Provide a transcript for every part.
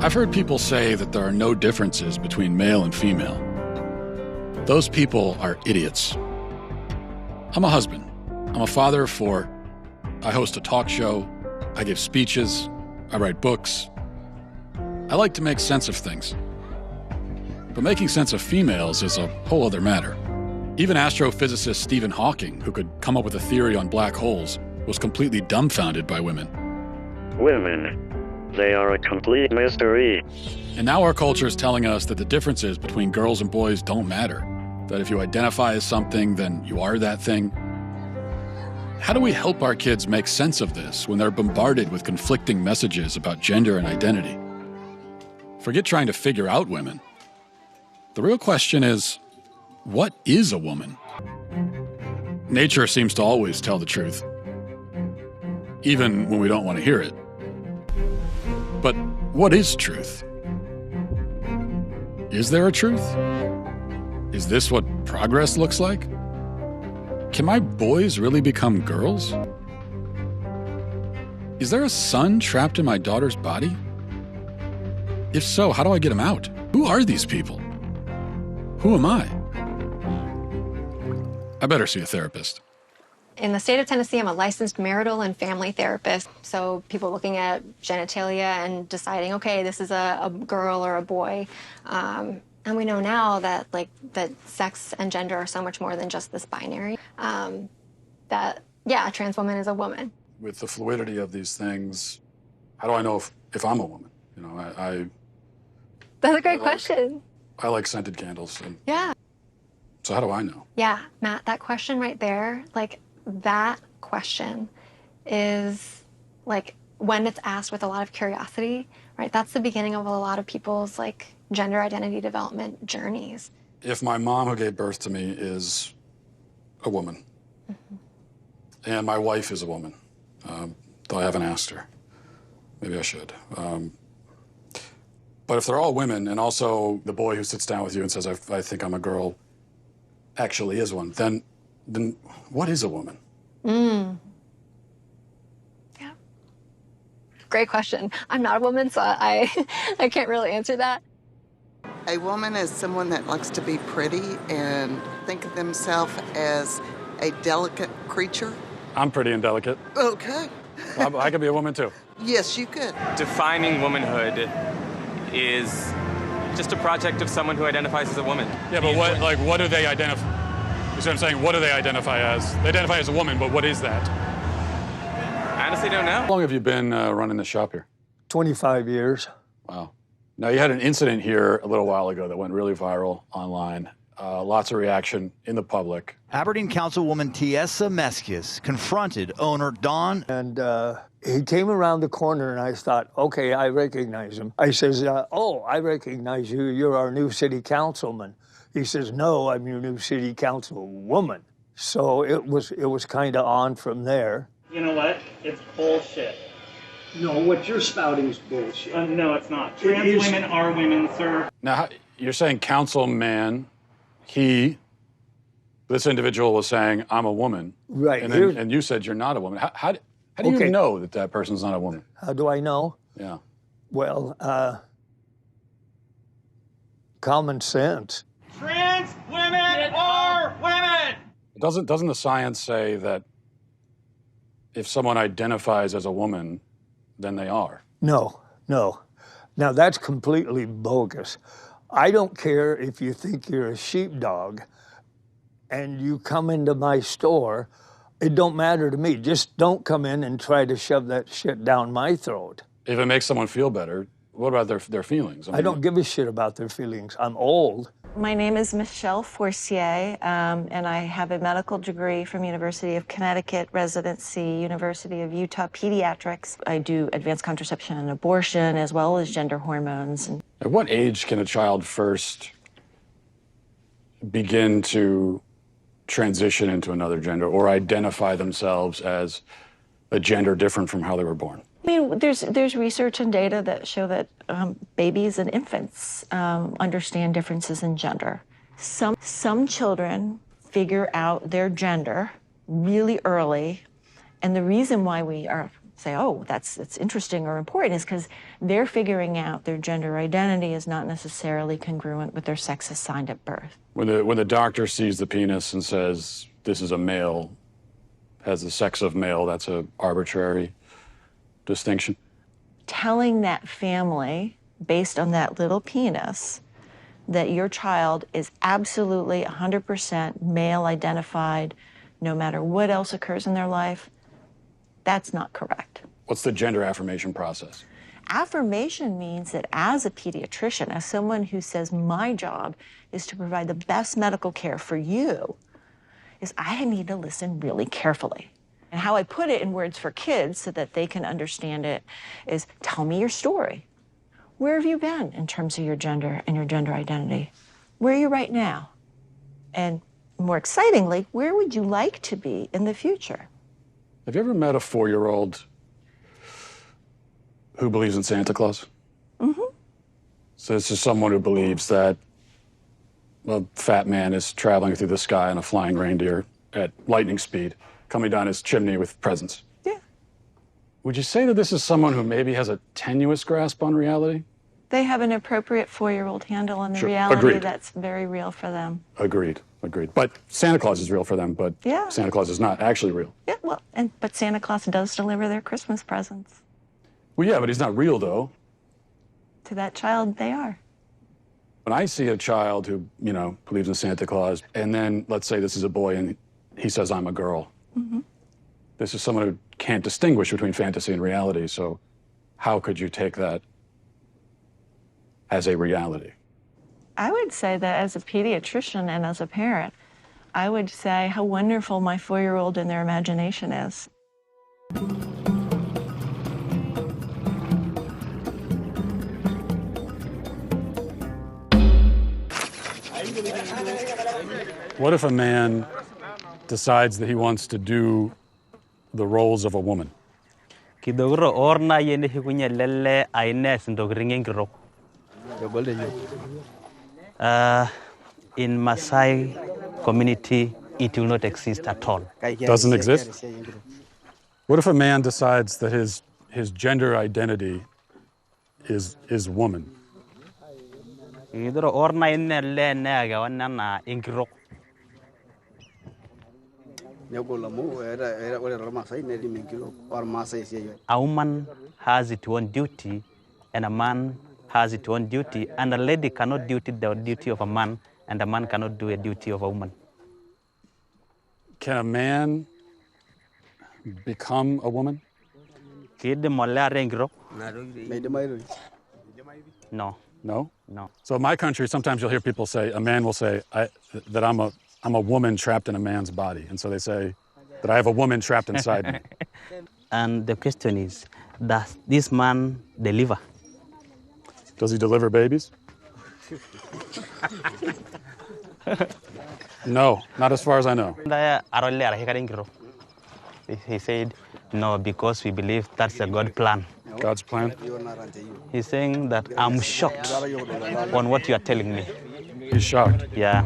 I've heard people say that there are no differences between male and female. Those people are idiots. I'm a husband. I'm a father of 4. I host a talk show. I give speeches. I write books. I like to make sense of things. But making sense of females is a whole other matter. Even astrophysicist Stephen Hawking, who could come up with a theory on black holes, was completely dumbfounded by women. Women. They are a complete mystery. And now our culture is telling us that the differences between girls and boys don't matter. That if you identify as something, then you are that thing. How do we help our kids make sense of this when they're bombarded with conflicting messages about gender and identity? Forget trying to figure out women. The real question is, what is a woman? Nature seems to always tell the truth, even when we don't want to hear it. But what is truth? Is there a truth? Is this what progress looks like? Can my boys really become girls? Is there a son trapped in my daughter's body? If so, how do I get him out? Who are these people? Who am I? I better see a therapist. In the state of Tennessee, I'm a licensed marital and family therapist. So people looking at genitalia and deciding, okay, this is a girl or a boy. And we know now that that sex and gender are so much more than just this binary. That, yeah, a trans woman is a woman. With the fluidity of these things, how do I know if I'm a woman? You know, That's a great question. I like scented candles. Yeah. So how do I know? Yeah, Matt, that question right there, that question is when it's asked with a lot of curiosity, right? That's the beginning of a lot of people's gender identity development journeys. If my mom who gave birth to me is a woman, and my wife is a woman, though I haven't asked her, maybe I should. But if they're all women, and also the boy who sits down with you and says, I think I'm a girl, actually is one, then what is a woman? Yeah. Great question. I'm not a woman, so I can't really answer that. A woman is someone that likes to be pretty and think of themselves as a delicate creature. I'm pretty and delicate. Okay. I could be a woman too. Yes, you could. Defining womanhood is just a project of someone who identifies as a woman. Yeah, but what do they identify? You see what I'm saying? What do they identify as? They identify as a woman, but what is that? I honestly don't know. How long have you been running the shop here? 25 years. Wow. Now, you had an incident here a little while ago that went really viral online. Lots of reaction in the public. Aberdeen Councilwoman Tiesa Meskis confronted owner Don. And he came around the corner, and I thought, okay, I recognize him. I says, oh, I recognize you. You're our new city councilman. He says, no, I'm your new city councilwoman. So it was kind of on from there. You know what? It's bullshit. No, what you're spouting is bullshit. No, it's not. Trans women are women, sir. Now, you're saying councilman, this individual was saying, I'm a woman. Right. And you said you're not a woman. How do you know that person's not a woman? How do I know? Yeah. Well, common sense. Trans women are women! Doesn't the science say that if someone identifies as a woman, then they are? No. Now, that's completely bogus. I don't care if you think you're a sheepdog and you come into my store. It don't matter to me. Just don't come in and try to shove that shit down my throat. If it makes someone feel better, what about their feelings? I don't give a shit about their feelings. I'm old. My name is Michelle Forcier, and I have a medical degree from University of Connecticut, residency, University of Utah Pediatrics. I do advanced contraception and abortion, as well as gender hormones. At what age can a child first begin to transition into another gender or identify themselves as a gender different from how they were born? I mean, there's research and data that show that babies and infants understand differences in gender. Some children figure out their gender really early, and the reason why we are say, oh, that's interesting or important, is because they're figuring out their gender identity is not necessarily congruent with their sex assigned at birth. When the doctor sees the penis and says, this is a male, has the sex of male, that's an arbitrary distinction? Telling that family, based on that little penis, that your child is absolutely 100% male identified, no matter what else occurs in their life, that's not correct. What's the gender affirmation process? Affirmation means that as a pediatrician, as someone who says my job is to provide the best medical care for you, is I need to listen really carefully. And how I put it in words for kids so that they can understand it is, tell me your story. Where have you been in terms of your gender and your gender identity? Where are you right now? And more excitingly, where would you like to be in the future? Have you ever met a 4-year-old who believes in Santa Claus? Mm-hmm. So this is someone who believes that a fat man is traveling through the sky on a flying reindeer at lightning speed, coming down his chimney with presents. Yeah. Would you say that this is someone who maybe has a tenuous grasp on reality? They have an appropriate 4-year-old handle on the Sure. reality Agreed. that's very real for them. Agreed. But Santa Claus is real for them, but Yeah. Santa Claus is not actually real. Yeah, well, but Santa Claus does deliver their Christmas presents. Well, yeah, but he's not real, though. To that child, they are. When I see a child who, believes in Santa Claus, and then let's say this is a boy and he says, I'm a girl. Mm-hmm. This is someone who can't distinguish between fantasy and reality, so how could you take that as a reality? I would say that as a pediatrician and as a parent, I would say how wonderful my 4-year-old and their imagination is. What if a man decides that he wants to do the roles of a woman? Kidogro orna yene hikunya lele aines ndogringen gro. In Maasai community, it will not exist at all. Doesn't exist? What if a man decides that his gender identity is woman? Kidogro orna yene le nega wanana ingro. A woman has its own duty, and a man has its own duty, and a lady cannot do the duty of a man, and a man cannot do a duty of a woman. Can a man become a woman? No. No? No. So in my country, sometimes you'll hear people say, a man will say that I'm a woman trapped in a man's body. And so they say that I have a woman trapped inside me. And the question is, does this man deliver? Does he deliver babies? No, not as far as I know. He said, no, because we believe that's a God plan. God's plan? He's saying that I'm shocked on what you are telling me. He's shocked? Yeah.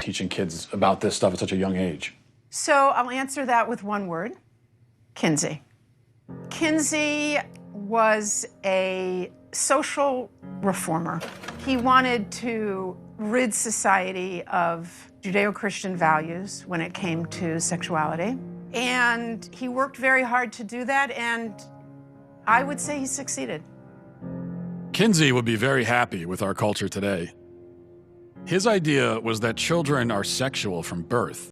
Teaching kids about this stuff at such a young age. So I'll answer that with one word: Kinsey. Kinsey was a social reformer. He wanted to rid society of Judeo-Christian values when it came to sexuality. And he worked very hard to do that, and I would say he succeeded. Kinsey would be very happy with our culture today. His idea was that children are sexual from birth.